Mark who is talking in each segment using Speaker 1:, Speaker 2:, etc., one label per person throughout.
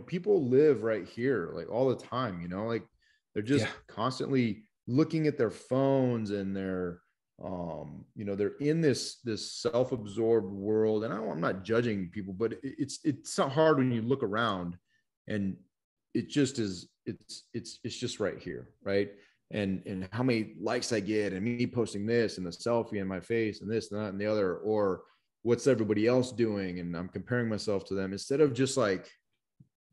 Speaker 1: people live right here, like all the time, like they're just constantly looking at their phones, and they're they're in this self-absorbed world. And I'm not judging people, but it's not hard when you look around, and it just is, it's just right here, right? And how many likes I get, and me posting this, and the selfie in my face, and this and that and the other, or what's everybody else doing, and I'm comparing myself to them, instead of just like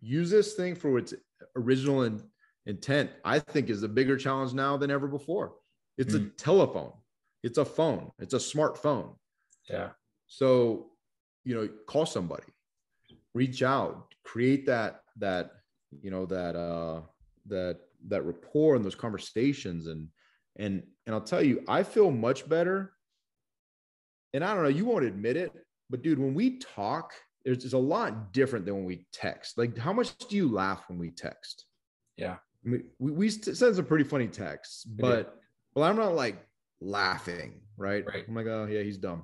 Speaker 1: use this thing for its original intent. I think is a bigger challenge now than ever before. It's a telephone, it's a phone, it's a smartphone.
Speaker 2: Yeah.
Speaker 1: So, call somebody, reach out, create that rapport and those conversations. And I'll tell you, I feel much better. And I don't know, you won't admit it, but dude, when we talk, it's a lot different than when we text. Like, how much do you laugh when we text?
Speaker 2: Yeah.
Speaker 1: I mean, we send some pretty funny texts, but I'm not like laughing, right? I'm like, oh yeah, he's dumb.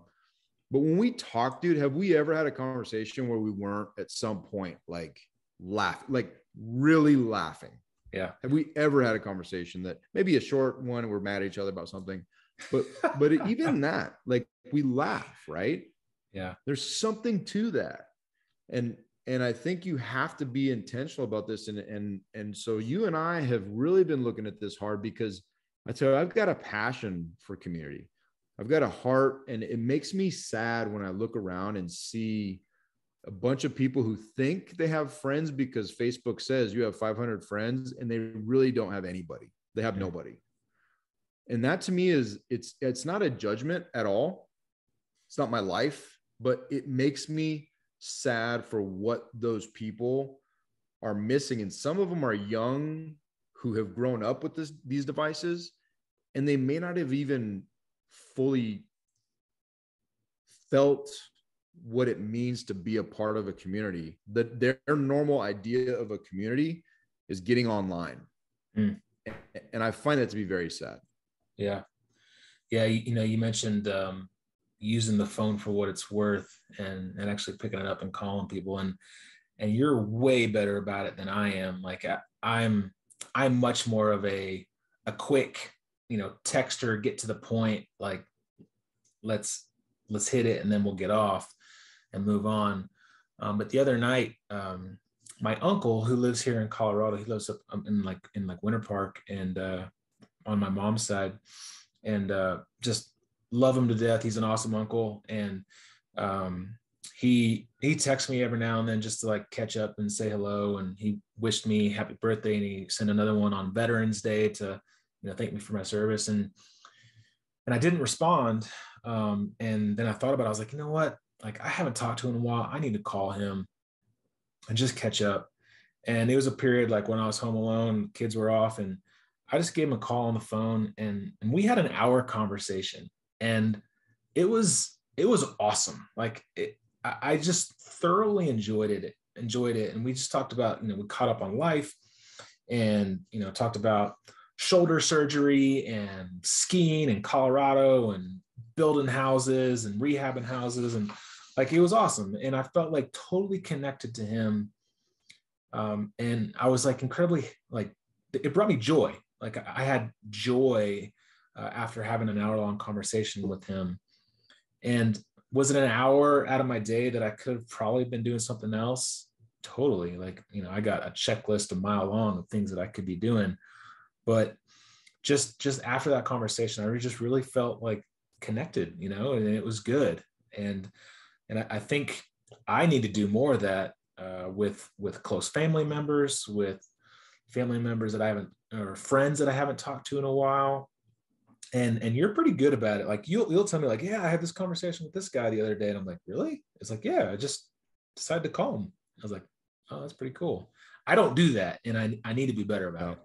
Speaker 1: But when we talk, dude, have we ever had a conversation where we weren't at some point like like really laughing?
Speaker 2: Yeah.
Speaker 1: Have we ever had a conversation that maybe a short one, we're mad at each other about something, but even that, like, we laugh, right?
Speaker 2: Yeah.
Speaker 1: There's something to that. And I think you have to be intentional about this. And so you and I have really been looking at this hard, because I tell you, I've got a passion for community. I've got a heart, and it makes me sad when I look around and see a bunch of people who think they have friends because Facebook says you have 500 friends, and they really don't have anybody. They have nobody. And that to me it's not a judgment at all. It's not my life, but it makes me sad for what those people are missing. And some of them are young, who have grown up with these devices, and they may not have even fully felt what it means to be a part of a community. That their normal idea of a community is getting online. And I find that to be very sad.
Speaker 2: Yeah. Yeah. You mentioned using the phone for what it's worth, and actually picking it up and calling people. And you're way better about it than I am. Like I'm much more of a quick, texter, get to the point, like let's hit it and then we'll get off and move on. But the other night, my uncle, who lives here in Colorado, he lives up in Winter Park, and on my mom's side, and just love him to death. He's an awesome uncle. And he texts me every now and then just to like catch up and say hello. And he wished me happy birthday, and he sent another one on Veterans Day to, thank me for my service. And I didn't respond. And then I thought about it. I was like, you know what? Like, I haven't talked to him in a while. I need to call him and just catch up. And it was a period like when I was home alone, kids were off, and I just gave him a call on the phone, and we had an hour conversation, and it was awesome. Like I just thoroughly enjoyed it. And we just talked about, we caught up on life, and, talked about shoulder surgery and skiing in Colorado and building houses and rehabbing houses. And like, it was awesome. And I felt like totally connected to him. And I was like incredibly, like, it brought me joy. Like I had joy after having an hour-long conversation with him. And was it an hour out of my day that I could have probably been doing something else? Totally. Like, I got a checklist a mile long of things that I could be doing. But just after that conversation, I just really felt like connected, and it was good. And I think I need to do more of that with close family members, with family members that I haven't, or friends that I haven't talked to in a while. And you're pretty good about it. Like you'll tell me like, yeah, I had this conversation with this guy the other day. And I'm like, really? It's like, yeah, I just decided to call him. I was like, oh, that's pretty cool. I don't do that. And I need to be better about it.